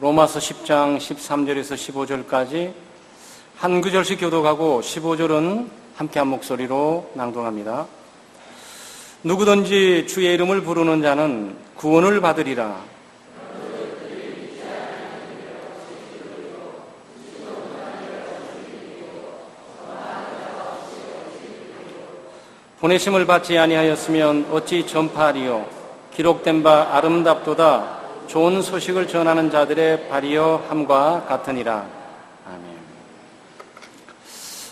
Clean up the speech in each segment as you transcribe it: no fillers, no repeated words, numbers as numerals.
로마서 10장 13절에서 15절까지 한 구절씩 교독하고 15절은 함께 한 목소리로 낭독합니다. 누구든지 주의 이름을 부르는 자는 구원을 받으리라. 보내심을 받지 아니하였으면 어찌 전파하리요. 기록된 바 아름답도다. 좋은 소식을 전하는 자들의 발이여 함과 같으니라. 아멘.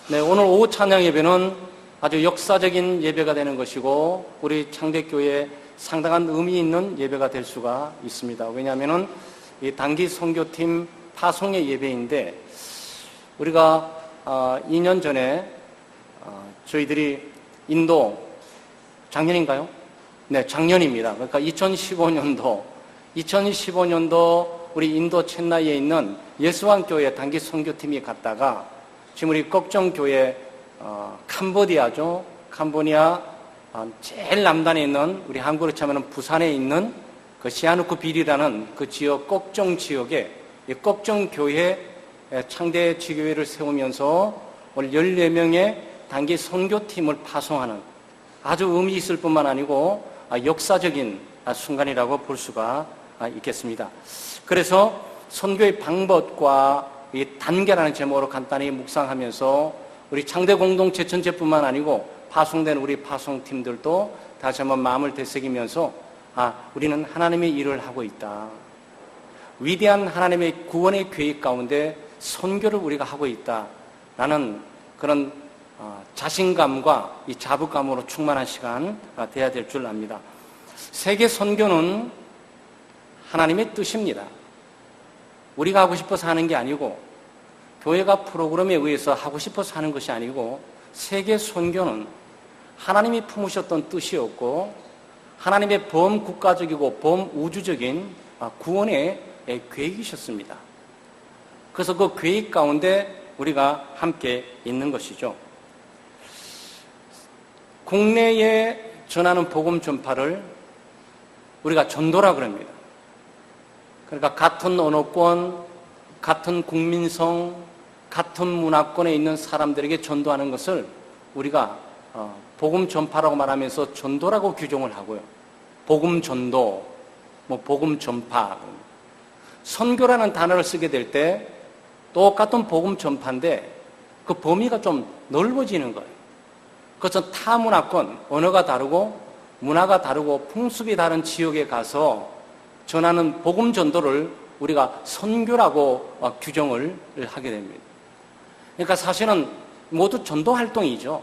네, 오늘 오후 찬양 예배는 아주 역사적인 예배가 되는 것이고 우리 창대교회에 상당한 의미 있는 예배가 될 수가 있습니다. 왜냐하면 이 단기 선교팀 파송의 예배인데 우리가 2년 전에 저희들이 인도 작년인가요? 네, 작년입니다. 그러니까 2015년도 우리 인도 첸나이에 있는 예수왕교회 단기 선교팀이 갔다가 지금 우리 걱정교회 캄보디아죠. 캄보디아 제일 남단에 있는 우리 한국으로 치면 부산에 있는 그 시아누크 빌이라는 그 지역 걱정 지역에 이 걱정교회 창대 지교회를 세우면서 오늘 14명의 단기 선교팀을 파송하는 아주 의미 있을 뿐만 아니고 역사적인 순간이라고 볼 수가 있겠습니다. 그래서 선교의 방법과 이 단계라는 제목으로 간단히 묵상하면서 우리 창대 공동체 전체뿐만 아니고 파송된 우리 파송팀들도 다시 한번 마음을 되새기면서 우리는 하나님의 일을 하고 있다. 위대한 하나님의 구원의 계획 가운데 선교를 우리가 하고 있다라는 그런 자신감과 이 자부감으로 충만한 시간가 돼야 될 줄 압니다. 세계 선교는 하나님의 뜻입니다. 우리가 하고 싶어서 하는 게 아니고 교회가 프로그램에 의해서 하고 싶어서 하는 것이 아니고 세계 선교는 하나님이 품으셨던 뜻이었고 하나님의 범국가적이고 범우주적인 구원의 계획이셨습니다. 그래서 그 계획 가운데 우리가 함께 있는 것이죠. 국내에 전하는 복음 전파를 우리가 전도라 그럽니다. 그러니까 같은 언어권, 같은 국민성, 같은 문화권에 있는 사람들에게 전도하는 것을 우리가 복음 전파라고 말하면서 전도라고 규정을 하고요. 복음 전도, 복음 전파. 선교라는 단어를 쓰게 될 때 똑같은 복음 전파인데 그 범위가 좀 넓어지는 거예요. 그것은 타 문화권, 언어가 다르고 문화가 다르고 풍습이 다른 지역에 가서 전하는 복음 전도를 우리가 선교라고 규정을 하게 됩니다. 그러니까 사실은 모두 전도 활동이죠.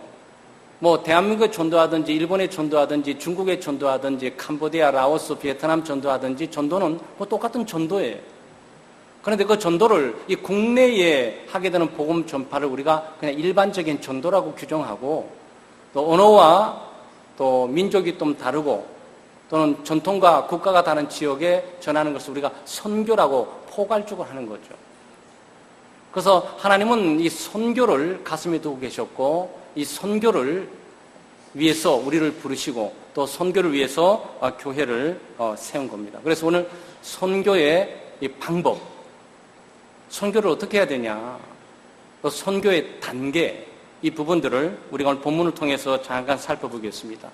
대한민국에 전도하든지 일본에 전도하든지 중국에 전도하든지 캄보디아, 라오스, 베트남 전도하든지 전도는 똑같은 전도예요. 그런데 그 전도를 이 국내에 하게 되는 복음 전파를 우리가 그냥 일반적인 전도라고 규정하고 또 언어와 또 민족이 좀 다르고 또는 전통과 국가가 다른 지역에 전하는 것을 우리가 선교라고 포괄적으로 하는 거죠. 그래서 하나님은 이 선교를 가슴에 두고 계셨고 이 선교를 위해서 우리를 부르시고 또 선교를 위해서 교회를 세운 겁니다. 그래서 오늘 선교의 이 방법, 선교를 어떻게 해야 되냐, 또 선교의 단계, 이 부분들을 우리가 오늘 본문을 통해서 잠깐 살펴보겠습니다.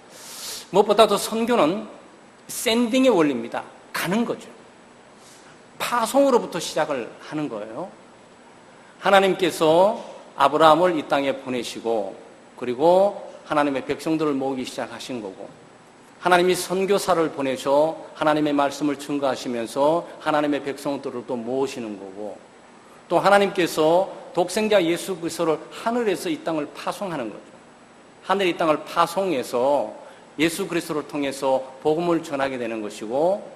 무엇보다도 선교는 샌딩의 원리입니다. 가는 거죠. 파송으로부터 시작을 하는 거예요. 하나님께서 아브라함을 이 땅에 보내시고 그리고 하나님의 백성들을 모으기 시작하신 거고 하나님이 선교사를 보내셔 하나님의 말씀을 증거하시면서 하나님의 백성들을 또 모으시는 거고 또 하나님께서 독생자 예수 그리스도를 하늘에서 이 땅을 파송하는 거죠. 하늘 이 땅을 파송해서 예수 그리스도를 통해서 복음을 전하게 되는 것이고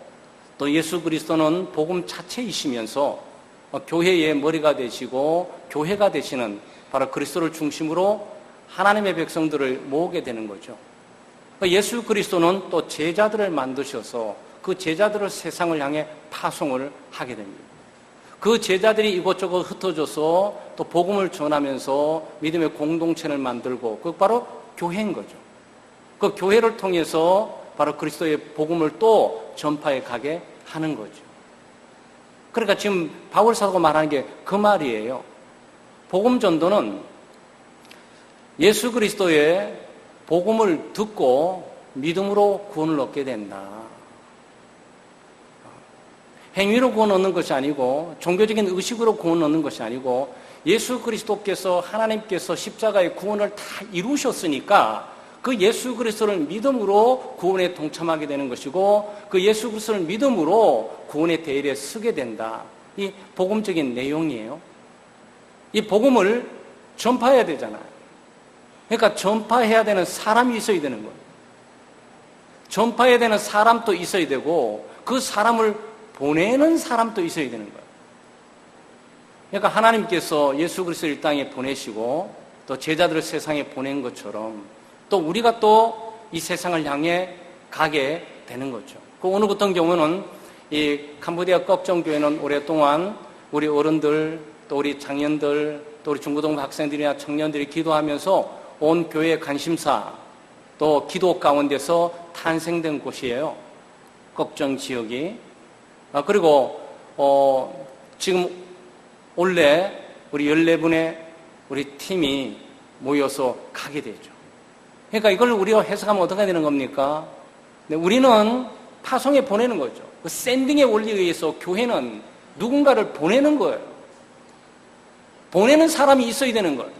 또 예수 그리스도는 복음 자체이시면서 교회의 머리가 되시고 교회가 되시는 바로 그리스도를 중심으로 하나님의 백성들을 모으게 되는 거죠. 예수 그리스도는 또 제자들을 만드셔서 그 제자들을 세상을 향해 파송을 하게 됩니다. 그 제자들이 이곳저곳 흩어져서 또 복음을 전하면서 믿음의 공동체를 만들고 그 바로 교회인 거죠. 그 교회를 통해서 바로 그리스도의 복음을 또 전파해 가게 하는 거죠. 그러니까 지금 바울 사도가 말하는 게 그 말이에요. 복음 전도는 예수 그리스도의 복음을 듣고 믿음으로 구원을 얻게 된다. 행위로 구원 얻는 것이 아니고 종교적인 의식으로 구원 얻는 것이 아니고 예수 그리스도께서 하나님께서 십자가의 구원을 다 이루셨으니까 그 예수 그리스도를 믿음으로 구원에 동참하게 되는 것이고 그 예수 그리스도를 믿음으로 구원의 대열에 서게 된다. 이 복음적인 내용이에요. 이 복음을 전파해야 되잖아요. 그러니까 전파해야 되는 사람이 있어야 되는 거예요. 전파해야 되는 사람도 있어야 되고 그 사람을 보내는 사람도 있어야 되는 거예요. 그러니까 하나님께서 예수 그리스도를 이 땅에 보내시고 또 제자들을 세상에 보낸 것처럼 또 우리가 또 이 세상을 향해 가게 되는 거죠. 그 어느 같은 경우는 이 캄보디아 꺽정교회는 오랫동안 우리 어른들 또 우리 장년들 또 우리 중고등부 학생들이나 청년들이 기도하면서 온 교회의 관심사 또 기도 가운데서 탄생된 곳이에요. 꺽정 지역이. 그리고 지금 원래 우리 14분의 우리 팀이 모여서 가게 되죠. 그러니까 이걸 우리가 해석하면 어떻게 되는 겁니까? 우리는 파송에 보내는 거죠. 그 샌딩의 원리에 의해서 교회는 누군가를 보내는 거예요. 보내는 사람이 있어야 되는 거예요.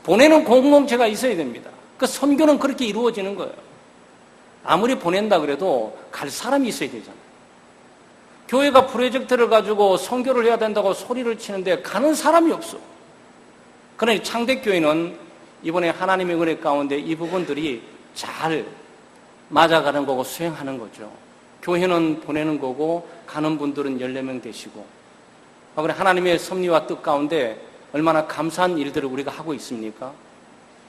보내는 공동체가 있어야 됩니다. 그 선교는 그렇게 이루어지는 거예요. 아무리 보낸다 그래도 갈 사람이 있어야 되잖아요. 교회가 프로젝트를 가지고 선교를 해야 된다고 소리를 치는데 가는 사람이 없어. 그러니 창대교회는 이번에 하나님의 은혜 가운데 이 부분들이 잘 맞아가는 거고 수행하는 거죠. 교회는 보내는 거고 가는 분들은 14명 되시고 그래 하나님의 섭리와 뜻 가운데 얼마나 감사한 일들을 우리가 하고 있습니까?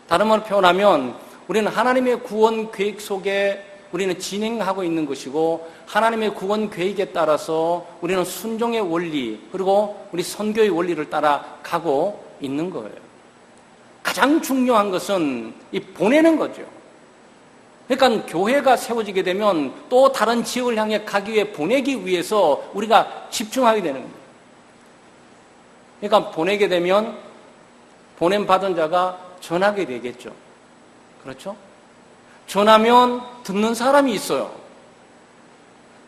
다른 말로 표현하면 우리는 하나님의 구원 계획 속에 우리는 진행하고 있는 것이고 하나님의 구원 계획에 따라서 우리는 순종의 원리 그리고 우리 선교의 원리를 따라가고 있는 거예요. 가장 중요한 것은 이 보내는 거죠. 그러니까 교회가 세워지게 되면 또 다른 지역을 향해 가기 위해 보내기 위해서 우리가 집중하게 되는 거예요. 그러니까 보내게 되면 보냄받은 자가 전하게 되겠죠. 그렇죠? 전하면 듣는 사람이 있어요.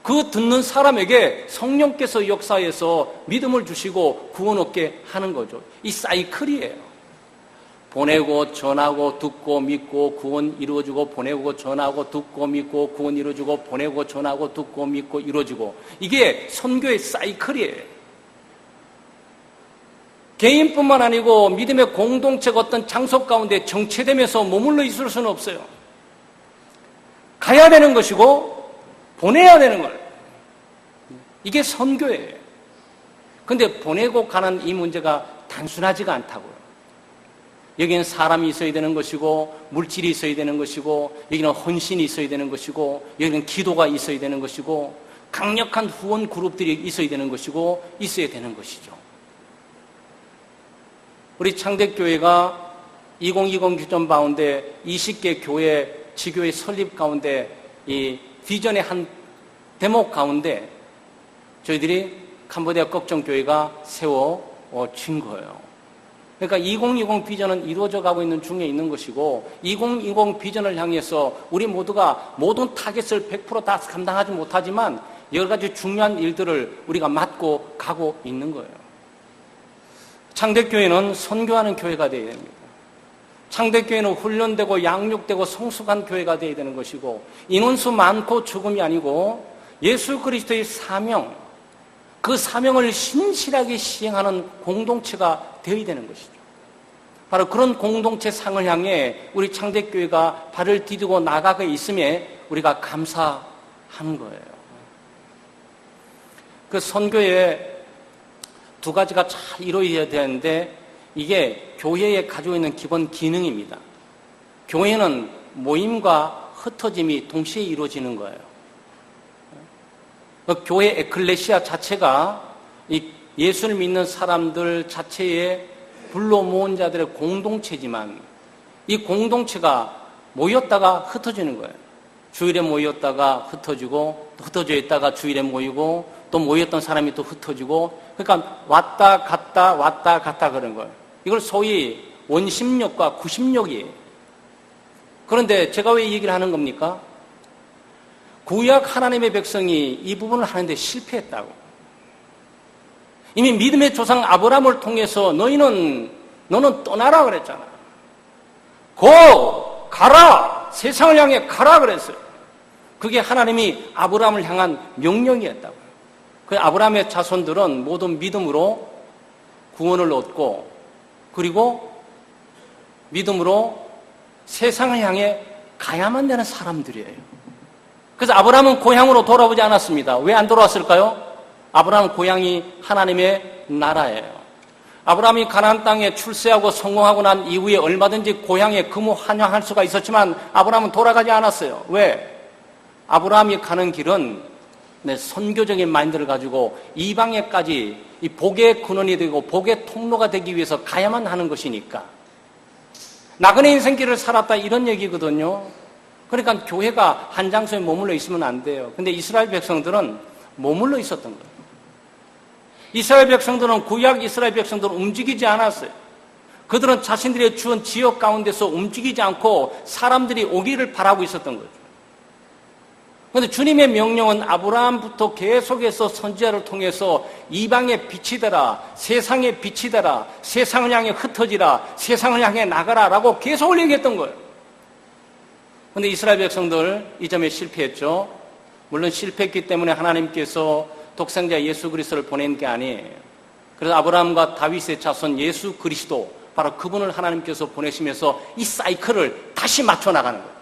그 듣는 사람에게 성령께서 역사해서 믿음을 주시고 구원 얻게 하는 거죠. 이 사이클이에요. 보내고 전하고 듣고 믿고 구원 이루어지고 보내고 전하고 듣고 믿고 구원 이루어지고 보내고 전하고 듣고 믿고 이루어지고 이게 선교의 사이클이에요. 개인뿐만 아니고 믿음의 공동체가 어떤 장소 가운데 정체되면서 머물러 있을 수는 없어요. 가야 되는 것이고 보내야 되는 거예요. 이게 선교예요. 그런데 보내고 가는 이 문제가 단순하지가 않다고요. 여기는 사람이 있어야 되는 것이고 물질이 있어야 되는 것이고 여기는 헌신이 있어야 되는 것이고 여기는 기도가 있어야 되는 것이고 강력한 후원 그룹들이 있어야 되는 것이고 있어야 되는 것이죠. 우리 창대교회가 2020 규정 가운데 20개 교회 지교회 설립 가운데 이 비전의 한 대목 가운데 저희들이 캄보디아 꺽정교회가 세워진 거예요. 그러니까 2020 비전은 이루어져 가고 있는 중에 있는 것이고 2020 비전을 향해서 우리 모두가 모든 타겟을 100% 다 감당하지 못하지만 여러 가지 중요한 일들을 우리가 맡고 가고 있는 거예요. 창대교회는 선교하는 교회가 되어야 됩니다. 창대교회는 훈련되고 양육되고 성숙한 교회가 되어야 되는 것이고 인원수 많고 죽음이 아니고 예수 그리스도의 사명 그 사명을 신실하게 시행하는 공동체가 되어야 되는 것이죠. 바로 그런 공동체 상을 향해 우리 창대교회가 발을 디디고 나가고 있음에 우리가 감사하는 거예요. 그 선교에 두 가지가 잘 이루어져야 되는데 이게 교회에 가지고 있는 기본 기능입니다. 교회는 모임과 흩어짐이 동시에 이루어지는 거예요. 교회 에클레시아 자체가 이 예수를 믿는 사람들 자체의 불러 모은 자들의 공동체지만 이 공동체가 모였다가 흩어지는 거예요. 주일에 모였다가 흩어지고 또 흩어져 있다가 주일에 모이고 또 모였던 사람이 또 흩어지고, 그러니까 왔다 갔다 그런 거예요. 이걸 소위 원심력과 구심력이에요. 그런데 제가 왜 이 얘기를 하는 겁니까? 구약 하나님의 백성이 이 부분을 하는데 실패했다고. 이미 믿음의 조상 아브라함을 통해서 너는 떠나라 그랬잖아. 가라! 세상을 향해 가라 그랬어요. 그게 하나님이 아브라함을 향한 명령이었다고요. 그 아브라함의 자손들은 모두 믿음으로 구원을 얻고, 그리고 믿음으로 세상을 향해 가야만 되는 사람들이에요. 그래서 아브라함은 고향으로 돌아오지 않았습니다. 왜 안 돌아왔을까요? 아브라함 고향이 하나님의 나라예요. 아브라함이 가나안 땅에 출세하고 성공하고 난 이후에 얼마든지 고향에 근무환영할 수가 있었지만 아브라함은 돌아가지 않았어요. 왜? 아브라함이 가는 길은 선교적인 마인드를 가지고 이방에까지 이 복의 근원이 되고 복의 통로가 되기 위해서 가야만 하는 것이니까. 나그네 인생길을 살았다 이런 얘기거든요. 그러니까 교회가 한 장소에 머물러 있으면 안 돼요. 근데 이스라엘 백성들은 머물러 있었던 거예요. 이스라엘 백성들은 구약 이스라엘 백성들은 움직이지 않았어요. 그들은 자신들의 주은 지역 가운데서 움직이지 않고 사람들이 오기를 바라고 있었던 거죠. 그런데 주님의 명령은 아브라함부터 계속해서 선지자를 통해서 이방의 빛이 되라, 세상의 빛이 되라, 세상을 향해 흩어지라, 세상을 향해 나가라 라고 계속 얘기했던 거예요. 그런데 이스라엘 백성들 이 점에 실패했죠. 물론 실패했기 때문에 하나님께서 독생자 예수 그리스도를 보낸 게 아니에요. 그래서 아브라함과 다윗의 자손 예수 그리스도, 바로 그분을 하나님께서 보내시면서 이 사이클을 다시 맞춰 나가는 거예요.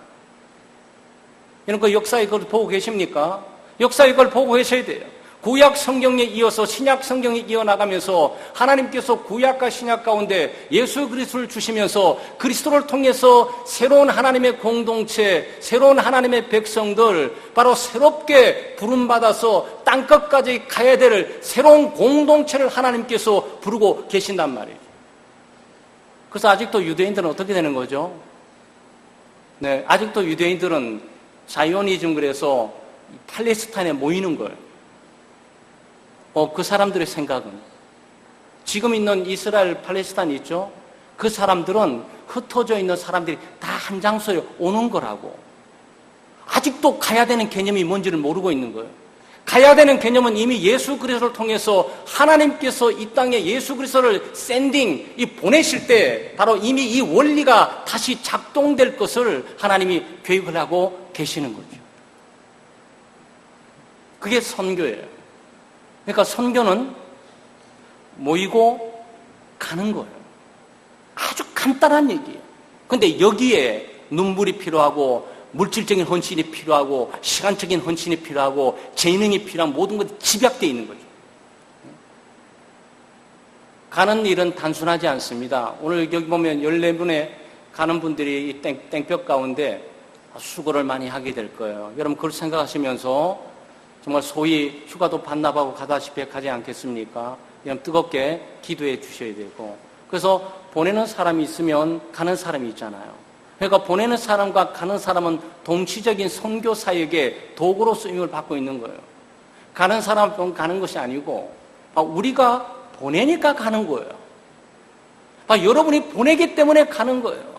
여러분 그 역사의 걸 보고 계십니까? 역사의 걸 보고 계셔야 돼요. 구약 성경에 이어서 신약 성경에 이어나가면서 하나님께서 구약과 신약 가운데 예수 그리스도를 주시면서 그리스도를 통해서 새로운 하나님의 공동체, 새로운 하나님의 백성들, 바로 새롭게 부름받아서 땅끝까지 가야 될 새로운 공동체를 하나님께서 부르고 계신단 말이에요. 그래서 아직도 유대인들은 어떻게 되는 거죠? 네, 아직도 유대인들은 자이오니즘, 그래서 팔레스타인에 모이는 거예요. 그 사람들의 생각은 지금 있는 이스라엘 팔레스타인 있죠? 그 사람들은 흩어져 있는 사람들이 다 한 장소에 오는 거라고. 아직도 가야 되는 개념이 뭔지를 모르고 있는 거예요. 가야 되는 개념은 이미 예수 그리스도를 통해서 하나님께서 이 땅에 예수 그리스도를 보내실 때 바로 이미 이 원리가 다시 작동될 것을 하나님이 계획을 하고 계시는 거죠. 그게 선교예요. 그러니까 선교는 모이고 가는 거예요. 아주 간단한 얘기예요. 그런데 여기에 눈물이 필요하고 물질적인 헌신이 필요하고 시간적인 헌신이 필요하고 재능이 필요한 모든 것이 집약되어 있는 거죠. 가는 일은 단순하지 않습니다. 오늘 여기 보면 14분의 가는 분들이 이 땡볕 가운데 수고를 많이 하게 될 거예요. 여러분 그걸 생각하시면서 정말 소위 휴가도 반납하고 가다시피 가지 않겠습니까? 여러분 뜨겁게 기도해 주셔야 되고, 그래서 보내는 사람이 있으면 가는 사람이 있잖아요. 그러니까 보내는 사람과 가는 사람은 동시적인 선교 사역의 도구로 쓰임을 받고 있는 거예요. 가는 사람은 가는 것이 아니고 우리가 보내니까 가는 거예요. 여러분이 보내기 때문에 가는 거예요.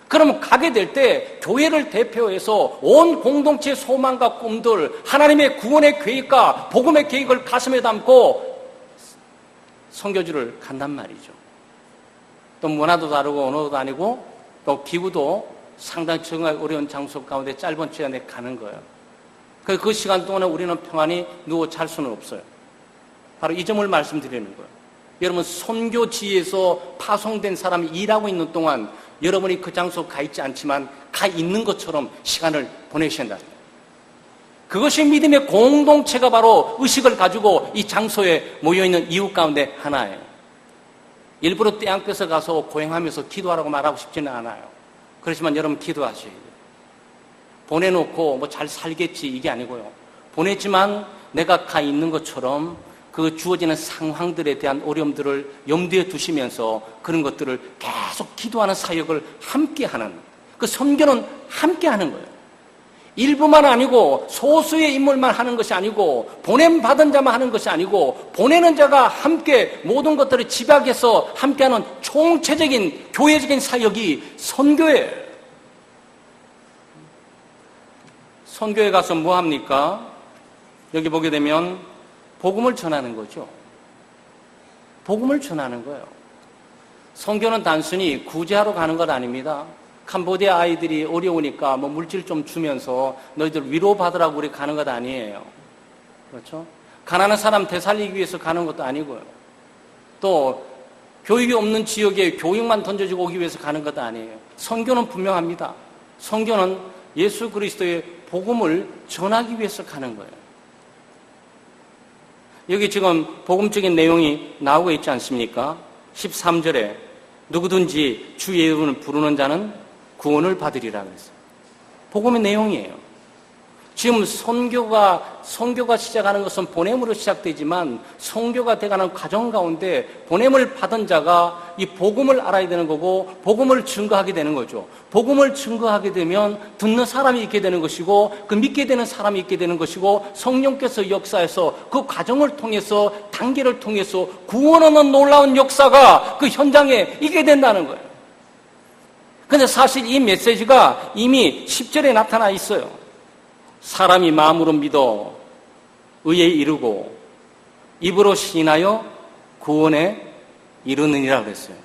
그러면 가게 될 때 교회를 대표해서 온 공동체의 소망과 꿈들, 하나님의 구원의 계획과 복음의 계획을 가슴에 담고 선교지를 간단 말이죠. 또 문화도 다르고 언어도 다르고 또 기후도 상당히 정말 어려운 장소 가운데 짧은 시간에 가는 거예요. 그 시간 동안에 우리는 평안히 누워 잘 수는 없어요. 바로 이 점을 말씀드리는 거예요. 여러분 선교지에서 파송된 사람이 일하고 있는 동안 여러분이 그 장소 가 있지 않지만 가 있는 것처럼 시간을 보내셔야 한다. 그것이 믿음의 공동체가 바로 의식을 가지고 이 장소에 모여있는 이유 가운데 하나예요. 일부러 떼안볕에 가서 고행하면서 기도하라고 말하고 싶지는 않아요. 그렇지만 여러분 기도하셔야 돼요. 보내놓고 뭐 잘 살겠지 이게 아니고요. 보냈지만 내가 가 있는 것처럼 그 주어지는 상황들에 대한 어려움들을 염두에 두시면서 그런 것들을 계속 기도하는 사역을 함께하는, 그 선교는 함께하는 거예요. 일부만 아니고 소수의 인물만 하는 것이 아니고 보냄받은 자만 하는 것이 아니고 보내는 자가 함께 모든 것들을 집약해서 함께하는 총체적인 교회적인 사역이 선교예요. 선교에 가서 뭐 합니까? 여기 보게 되면 복음을 전하는 거죠. 복음을 전하는 거예요. 선교는 단순히 구제하러 가는 것 아닙니다. 캄보디아 아이들이 어려우니까 뭐 물질 좀 주면서 너희들 위로받으라고 우리 가는 것 아니에요. 그렇죠? 가난한 사람 되살리기 위해서 가는 것도 아니고요. 또 교육이 없는 지역에 교육만 던져주고 오기 위해서 가는 것도 아니에요. 선교는 분명합니다. 선교는 예수 그리스도의 복음을 전하기 위해서 가는 거예요. 여기 지금 복음적인 내용이 나오고 있지 않습니까? 13절에 누구든지 주의 이름을 부르는 자는 구원을 받으리라 그랬어요. 복음의 내용이에요. 지금 선교가 시작하는 것은 보냄으로 시작되지만 선교가 돼가는 과정 가운데 보냄을 받은 자가 이 복음을 알아야 되는 거고 복음을 증거하게 되는 거죠. 복음을 증거하게 되면 듣는 사람이 있게 되는 것이고 그 믿게 되는 사람이 있게 되는 것이고 성령께서 역사해서 그 과정을 통해서 단계를 통해서 구원하는 놀라운 역사가 그 현장에 있게 된다는 거예요. 근데 사실 이 메시지가 이미 10절에 나타나 있어요. 사람이 마음으로 믿어 의에 이르고 입으로 시인하여 구원에 이르느니라 그랬어요.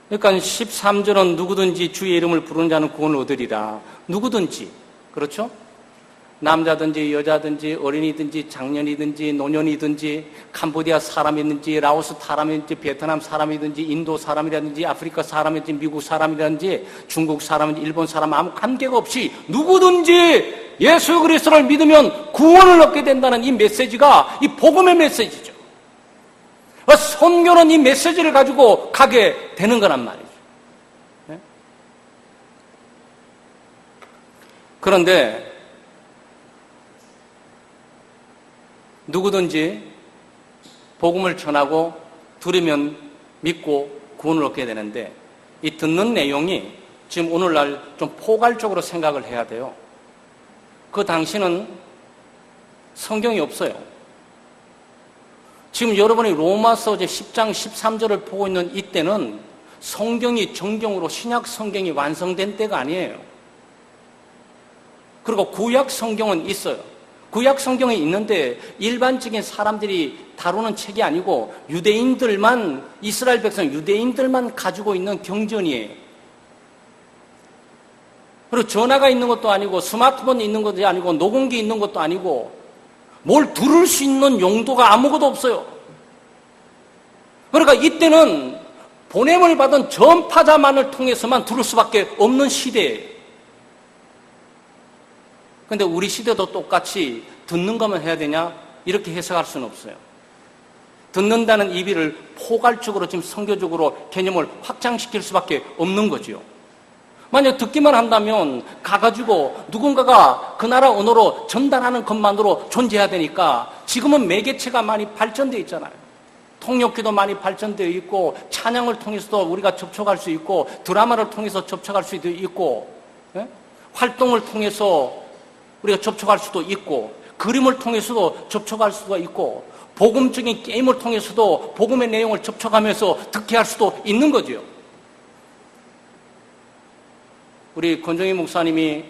그러니까 13절은 누구든지 주의 이름을 부르는 자는 구원을 얻으리라. 누구든지. 그렇죠? 남자든지 여자든지 어린이든지 장년이든지 노년이든지 캄보디아 사람이든지 라오스 사람이든지 베트남 사람이든지 인도 사람이라든지 아프리카 사람이든지 미국 사람이라든지 중국 사람이든지 일본 사람 아무 관계가 없이 누구든지 예수 그리스도를 믿으면 구원을 얻게 된다는 이 메시지가 이 복음의 메시지죠. 선교는 이 메시지를 가지고 가게 되는 거란 말이죠. 네? 그런데 누구든지 복음을 전하고 들으면 믿고 구원을 얻게 되는데 이 듣는 내용이 지금 오늘날 좀 포괄적으로 생각을 해야 돼요. 그 당시는 성경이 없어요. 지금 여러분이 로마서 10장 13절을 보고 있는 이때는 성경이 정경으로 신약 성경이 완성된 때가 아니에요. 그리고 구약 성경은 있어요. 구약 성경에 있는데 일반적인 사람들이 다루는 책이 아니고 유대인들만, 이스라엘 백성 유대인들만 가지고 있는 경전이에요. 그리고 전화가 있는 것도 아니고 스마트폰이 있는 것도 아니고 녹음기 있는 것도 아니고 뭘 들을 수 있는 용도가 아무것도 없어요. 그러니까 이때는 보냄을 받은 전파자만을 통해서만 들을 수밖에 없는 시대예요. 근데 우리 시대도 똑같이 듣는 것만 해야 되냐? 이렇게 해석할 수는 없어요. 듣는다는 의미를 포괄적으로 지금 선교적으로 개념을 확장시킬 수밖에 없는 거죠. 만약 듣기만 한다면 가가지고 누군가가 그 나라 언어로 전달하는 것만으로 존재해야 되니까 지금은 매개체가 많이 발전되어 있잖아요. 통역기도 많이 발전되어 있고 찬양을 통해서도 우리가 접촉할 수 있고 드라마를 통해서 접촉할 수도 있고 활동을 통해서 우리가 접촉할 수도 있고 그림을 통해서도 접촉할 수가 있고 복음적인 게임을 통해서도 복음의 내용을 접촉하면서 듣게 할 수도 있는 거죠. 우리 권정희 목사님이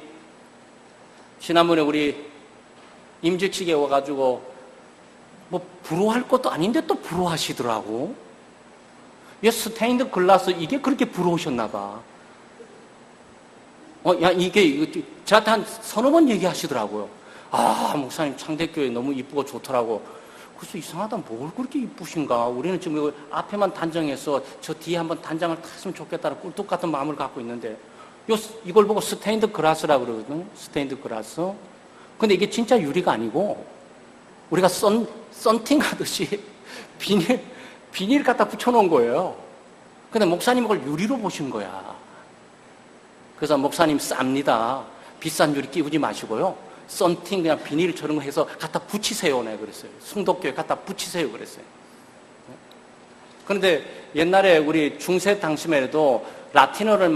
지난번에 우리 임직식에 와가지고 뭐 부러워할 것도 아닌데 또 부러워하시더라고. 스테인드 글라스 이게 그렇게 부러우셨나 봐. 이게 저한테 한 서너 번 얘기하시더라고요. 목사님 창대교회 너무 이쁘고 좋더라고. 그래서 이상하다. 뭘 그렇게 이쁘신가? 우리는 지금 앞에만 단정해서 저 뒤에 한번 단장을 탔으면 좋겠다는 꿀뚝 같은 마음을 갖고 있는데 이걸 보고 스테인드 글라스라고 그러거든요. 스테인드 글라스. 근데 이게 진짜 유리가 아니고 우리가 썬팅 하듯이 비닐 갖다 붙여놓은 거예요. 근데 목사님 그걸 유리로 보신 거야. 그래서 목사님 쌉니다. 비싼 유리 끼우지 마시고요. 썬팅 그냥 비닐 저런 거 해서 갖다 붙이세요. 네, 그랬어요. 숭덕교회 갖다 붙이세요. 그랬어요. 그런데 옛날에 우리 중세 당시에도 라틴어를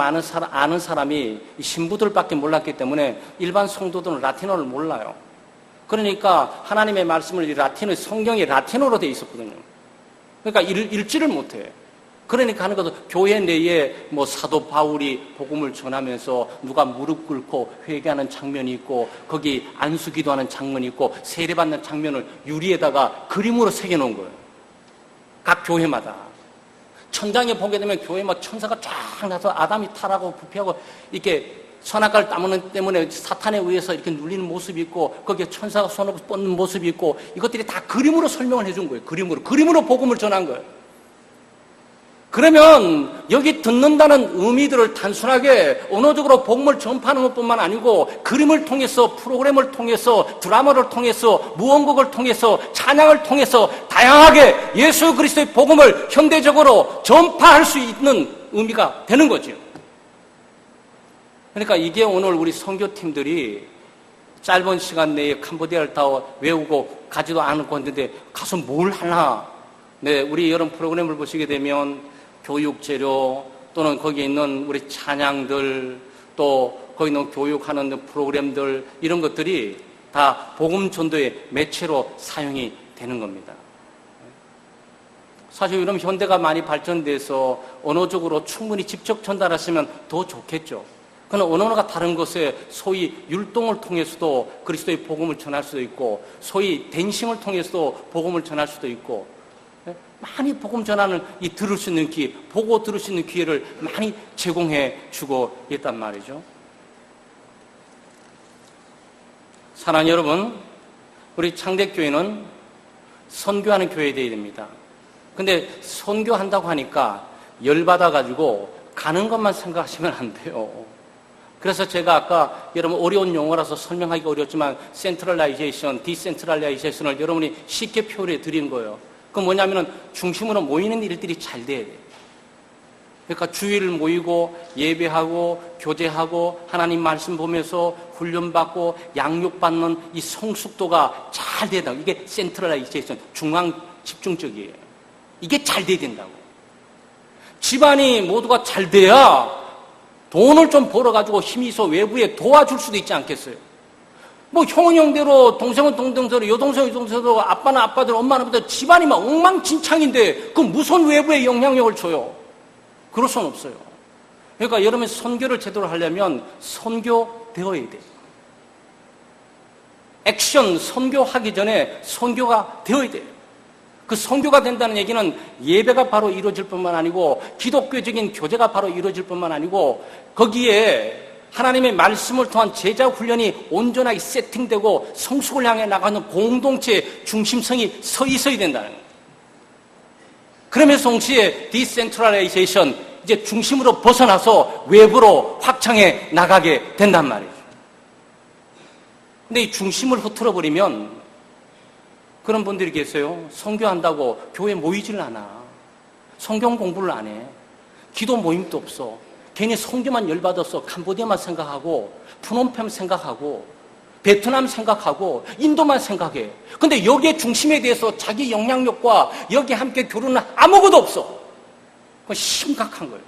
아는 사람이 신부들밖에 몰랐기 때문에 일반 성도들은 라틴어를 몰라요. 그러니까 하나님의 말씀을 이 라틴어, 성경이 라틴어로 되어 있었거든요. 그러니까 읽지를 못해. 그러니까 하는 것도 교회 내에 뭐 사도 바울이 복음을 전하면서 누가 무릎 꿇고 회개하는 장면이 있고 거기 안수기도하는 장면이 있고 세례받는 장면을 유리에다가 그림으로 새겨놓은 거예요. 각 교회마다. 천장에 보게 되면 교회 막 천사가 쫙 나서 아담이 타락하고 부패하고 이렇게 선악과를 따먹는 때문에 사탄에 의해서 이렇게 눌리는 모습이 있고 거기에 천사가 손을 뻗는 모습이 있고 이것들이 다 그림으로 설명을 해준 거예요. 그림으로 복음을 전한 거예요. 그러면 여기 듣는다는 의미들을 단순하게 언어적으로 복음을 전파하는 것뿐만 아니고 그림을 통해서 프로그램을 통해서 드라마를 통해서 무언곡을 통해서 찬양을 통해서 다양하게 예수 그리스도의 복음을 현대적으로 전파할 수 있는 의미가 되는 거죠. 그러니까 이게 오늘 우리 선교팀들이 짧은 시간 내에 캄보디아를 다 외우고 가지도 않고 있는데 가서 뭘 하나. 네, 우리 이런 프로그램을 보시게 되면 교육 재료 또는 거기에 있는 우리 찬양들 또 거기 있는 교육하는 프로그램들 이런 것들이 다 복음 전도의 매체로 사용이 되는 겁니다. 사실 이런 현대가 많이 발전돼서 언어적으로 충분히 직접 전달하시면 더 좋겠죠. 그러나 언어가 다른 것에 소위 율동을 통해서도 그리스도의 복음을 전할 수도 있고 소위 댄싱을 통해서도 복음을 전할 수도 있고 많이 복음 전하는 이 들을 수 있는 기회, 보고 들을 수 있는 기회를 많이 제공해 주고 있단 말이죠. 사랑하는 여러분, 우리 창대교회는 선교하는 교회 되어야 됩니다. 근데 선교한다고 하니까 열받아가지고 가는 것만 생각하시면 안 돼요. 그래서 제가 아까 여러분 어려운 용어라서 설명하기가 어렵지만 센트럴라이제이션, 디센트럴라이제이션을 여러분이 쉽게 표현해 드린 거예요. 그 뭐냐면은 중심으로 모이는 일들이 잘 돼야 돼요. 그러니까 주일 모이고 예배하고 교제하고 하나님 말씀 보면서 훈련받고 양육받는 이 성숙도가 잘 돼야 된다고. 이게 센트럴라이제이션, 중앙 집중적이에요. 이게 잘 돼야 된다고. 집안이 모두가 잘 돼야 돈을 좀 벌어가지고 힘이 있어 외부에 도와줄 수도 있지 않겠어요? 뭐 형은 형대로 동생은 동생대로 여동생은 여동생대로 아빠는 아빠대로 엄마는 엄마대로 집안이 막 엉망진창인데 그 무슨 외부에 영향력을 줘요? 그럴 수는 없어요. 그러니까 여러분 선교를 제대로 하려면 선교되어야 돼요. 액션 선교하기 전에 선교가 되어야 돼요. 그 선교가 된다는 얘기는 예배가 바로 이루어질 뿐만 아니고 기독교적인 교제가 바로 이루어질 뿐만 아니고 거기에 하나님의 말씀을 통한 제자 훈련이 온전하게 세팅되고 성숙을 향해 나가는 공동체의 중심성이 서 있어야 된다는 거예요. 그러면서 동시에 디센트럴라이제이션, 이제 중심으로 벗어나서 외부로 확장해 나가게 된단 말이죠. 근데 이 중심을 흐트러버리면 그런 분들이 계세요. 선교한다고 교회 모이질 않아. 성경 공부를 안 해. 기도 모임도 없어. 괜히 선교만 열받아서 캄보디아만 생각하고 푸놈펜 생각하고 베트남 생각하고 인도만 생각해. 근데 여기에 중심에 대해서 자기 영향력과 여기 함께 교류는 아무것도 없어. 그건 심각한 거예요.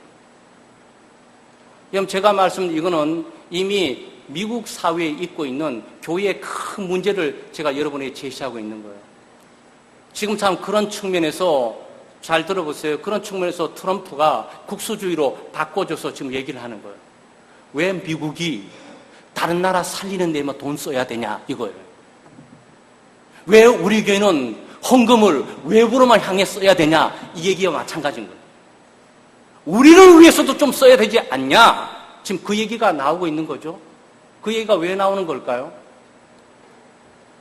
여러분 제가 이거는 이미 미국 사회에 있고 있는 교회의 큰 문제를 제가 여러분에게 제시하고 있는 거예요. 지금 참 그런 측면에서 잘 들어보세요. 그런 측면에서 트럼프가 국수주의로 바꿔줘서 지금 얘기를 하는 거예요. 왜 미국이 다른 나라 살리는 데만 돈 써야 되냐 이거예요. 왜 우리 교회는 헌금을 외부로만 향해 써야 되냐 이 얘기와 마찬가지인 거예요. 우리를 위해서도 좀 써야 되지 않냐 지금 그 얘기가 나오고 있는 거죠. 그 얘기가 왜 나오는 걸까요?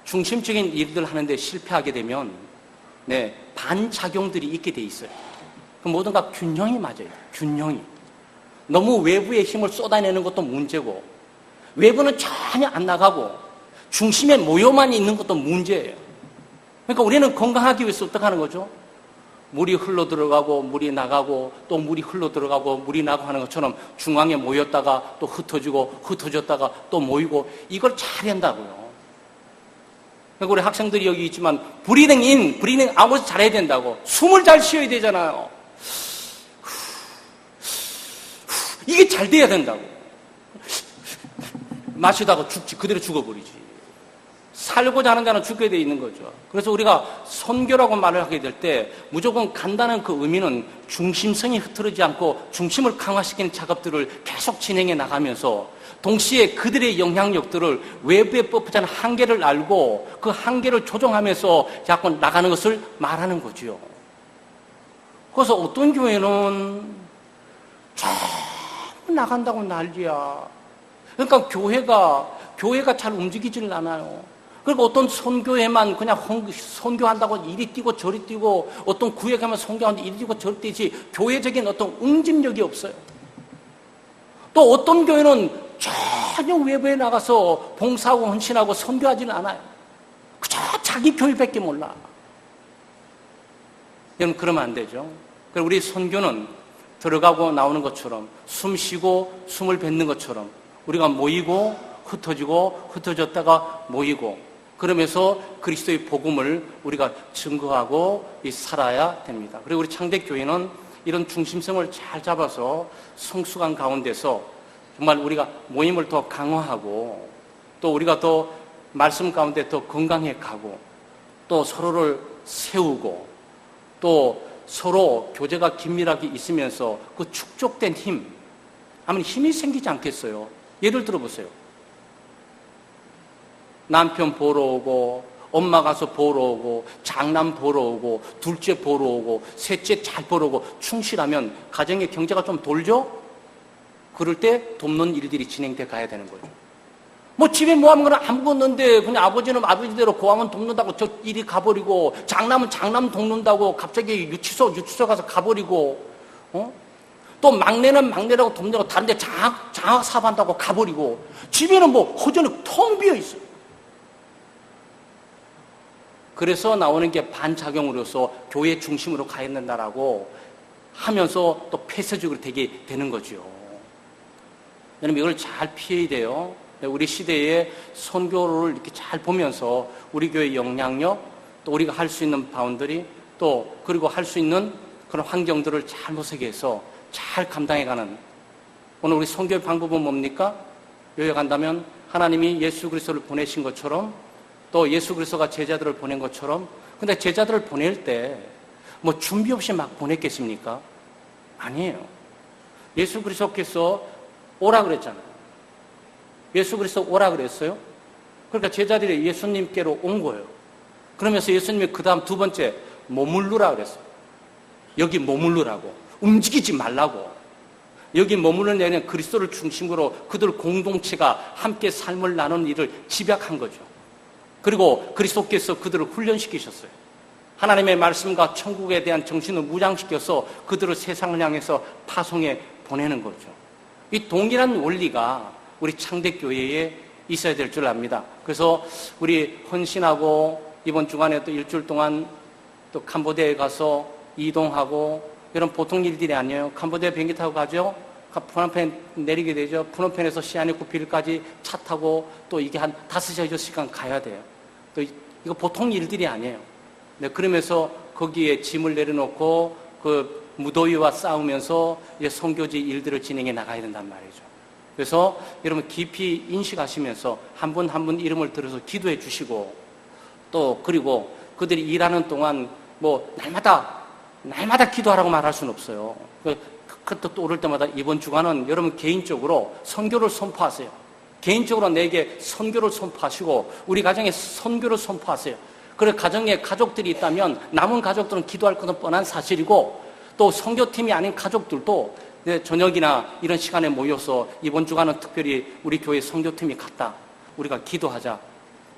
중심적인 일들 하는데 실패하게 되면 반작용들이 있게 돼 있어요. 그 모든가 균형이 맞아요. 균형이. 너무 외부의 힘을 쏟아내는 것도 문제고 외부는 전혀 안 나가고 중심에 모여만 있는 것도 문제예요. 그러니까 우리는 건강하기 위해서 어떻게 하는 거죠? 물이 흘러 들어가고 물이 나가고 또 물이 흘러 들어가고 물이 나가고 하는 것처럼 중앙에 모였다가 또 흩어지고 흩어졌다가 또 모이고 이걸 잘 한다고요. 그러니까 우리 학생들이 여기 있지만 브리딩 인, 브리딩 아웃 잘해야 된다고. 숨을 잘 쉬어야 되잖아요. 이게 잘 돼야 된다고. 마시다가 죽지, 그대로 죽어버리지. 살고자 하는 자는 죽게 돼 있는 거죠. 그래서 우리가 선교라고 말을 하게 될 때 무조건 간다는 그 의미는 중심성이 흐트러지지 않고 중심을 강화시키는 작업들을 계속 진행해 나가면서 동시에 그들의 영향력들을 외부에 뻗어진 한계를 알고 그 한계를 조정하면서 자꾸 나가는 것을 말하는 거죠. 그래서 어떤 교회는 전부 나간다고 난리야. 그러니까 교회가 잘 움직이질 않아요. 그리고 어떤 선교회만 그냥 선교한다고 이리 뛰고 저리 뛰고 어떤 구역에 가면 선교하는데 이리 뛰고 저리 뛰지 교회적인 어떤 응집력이 없어요. 또 어떤 교회는 전혀 외부에 나가서 봉사하고 헌신하고 선교하지는 않아요. 그저 자기 교회밖에 몰라. 여러분 그러면 안 되죠. 그래서 우리 선교는 들어가고 나오는 것처럼 숨 쉬고 숨을 뱉는 것처럼 우리가 모이고 흩어졌다가 모이고 그러면서 그리스도의 복음을 우리가 증거하고 살아야 됩니다. 그리고 우리 창대교회는 이런 중심성을 잘 잡아서 성숙한 가운데서 정말 우리가 모임을 더 강화하고 또 우리가 더 말씀 가운데 더 건강해 가고 또 서로를 세우고 또 서로 교제가 긴밀하게 있으면서 그 축적된 힘, 아무리 힘이 생기지 않겠어요. 예를 들어보세요. 남편 보러 오고 엄마 가서 보러 오고 장남 보러 오고 둘째 보러 오고 셋째 잘 보러 오고 충실하면 가정의 경제가 좀 돌죠? 그럴 때 돕는 일들이 진행돼 가야 되는 거죠. 뭐 집에 뭐 하는 건 아무것도 없는데 그냥 아버지는 아버지대로 고하면 돕는다고 저 일이 가버리고 장남은 장남 돕는다고 갑자기 유치소 가서 가버리고 또 막내는 막내라고 돕는다고 다른 데 장학 사업한다고 가버리고 집에는 뭐 허전히 텅 비어 있어요. 그래서 나오는 게 반작용으로서 교회 중심으로 가야 된다라고 하면서 또 폐쇄적으로 되게 되는 거죠. 여러분 이걸 잘 피해야 돼요. 우리 시대의 선교를 이렇게 잘 보면서 우리 교회의 영향력 또 우리가 할 수 있는 바운더리 또 그리고 할 수 있는 그런 환경들을 잘 모색해 서 잘 감당해가는 오늘 우리 선교의 방법은 뭡니까? 요약한다면 하나님이 예수 그리스도를 보내신 것처럼 또 예수 그리스도가 제자들을 보낸 것처럼 근데 제자들을 보낼 때 뭐 준비 없이 막 보냈겠습니까? 아니에요. 예수 그리스도께서 오라 그랬잖아요. 예수 그리스도 오라 그랬어요. 그러니까 제자들이 예수님께로 온 거예요. 그러면서 예수님이 그 다음 두 번째 머물르라 그랬어요. 여기 머물르라고. 움직이지 말라고. 여기 머무르는 데는 그리스도를 중심으로 그들 공동체가 함께 삶을 나누는 일을 집약한 거죠. 그리고 그리스도께서 그들을 훈련시키셨어요. 하나님의 말씀과 천국에 대한 정신을 무장시켜서 그들을 세상을 향해서 파송해 보내는 거죠. 이 동일한 원리가 우리 창대교회에 있어야 될 줄 압니다. 그래서 우리 헌신하고 이번 주간에 또 일주일 동안 또 캄보디아에 가서 이동하고 이런 보통 일들이 아니에요. 캄보디아 비행기 타고 가죠. 푸놈펜 내리게 되죠. 푸놈펜에서 시아누쿠빌까지 차 타고 또 이게 한 5시간, 6시간 가야 돼요. 또 이거 보통 일들이 아니에요. 네, 그러면서 거기에 짐을 내려놓고 그 무더위와 싸우면서 이제 선교지 일들을 진행해 나가야 된단 말이죠. 그래서 여러분 깊이 인식하시면서 한 분 한 분 이름을 들어서 기도해 주시고 또 그리고 그들이 일하는 동안 뭐 날마다 기도하라고 말할 수는 없어요. 또 오를 때마다 이번 주간은 여러분 개인적으로 선교를 선포하세요. 개인적으로 내게 선교를 선포하시고 우리 가정에 선교를 선포하세요. 그래서 가정에 가족들이 있다면 남은 가족들은 기도할 것은 뻔한 사실이고 또 선교팀이 아닌 가족들도 저녁이나 이런 시간에 모여서 이번 주간은 특별히 우리 교회 선교팀이 갔다. 우리가 기도하자.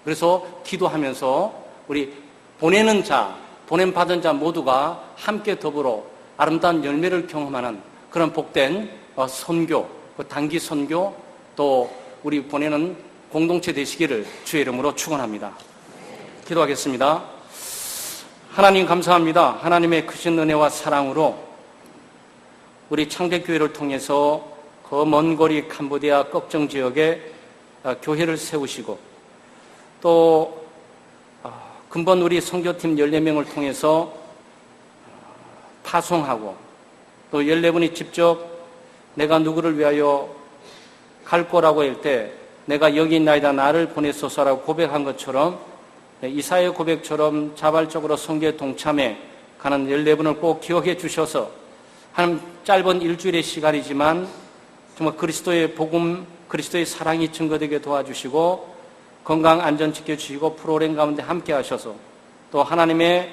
그래서 기도하면서 우리 보내는 자, 보냄받은 자 모두가 함께 더불어 아름다운 열매를 경험하는 그런 복된 선교, 단기 선교 또 우리 보내는 공동체 되시기를 주의 이름으로 축원합니다. 기도하겠습니다. 하나님 감사합니다. 하나님의 크신 은혜와 사랑으로 우리 창대교회를 통해서 그 먼 거리 캄보디아 걱정 지역에 교회를 세우시고 또 근본 우리 선교팀 14명을 통해서 파송하고 또 14분이 직접 내가 누구를 위하여 갈 거라고 할 때 내가 여기 있나이다 나를 보내소서라고 고백한 것처럼 이사야의 고백처럼 자발적으로 선교에 동참해 가는 14분을 꼭 기억해 주셔서 한 짧은 일주일의 시간이지만 정말 그리스도의 복음, 그리스도의 사랑이 증거되게 도와주시고 건강 안전 지켜주시고 프로그램 가운데 함께 하셔서 또 하나님의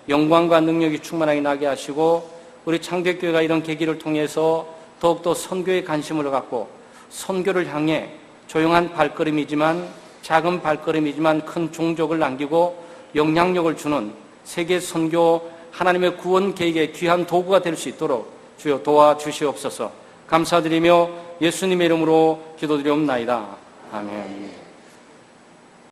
영광과 능력이 충만하게 나게 하시고 우리 창백교회가 이런 계기를 통해서 더욱더 선교에 관심을 갖고 선교를 향해 조용한 발걸음이지만 작은 발걸음이지만 큰 종족을 남기고 영향력을 주는 세계 선교 하나님의 구원 계획의 귀한 도구가 될 수 있도록 주여 도와주시옵소서. 감사드리며 예수님의 이름으로 기도드리옵나이다. 아멘.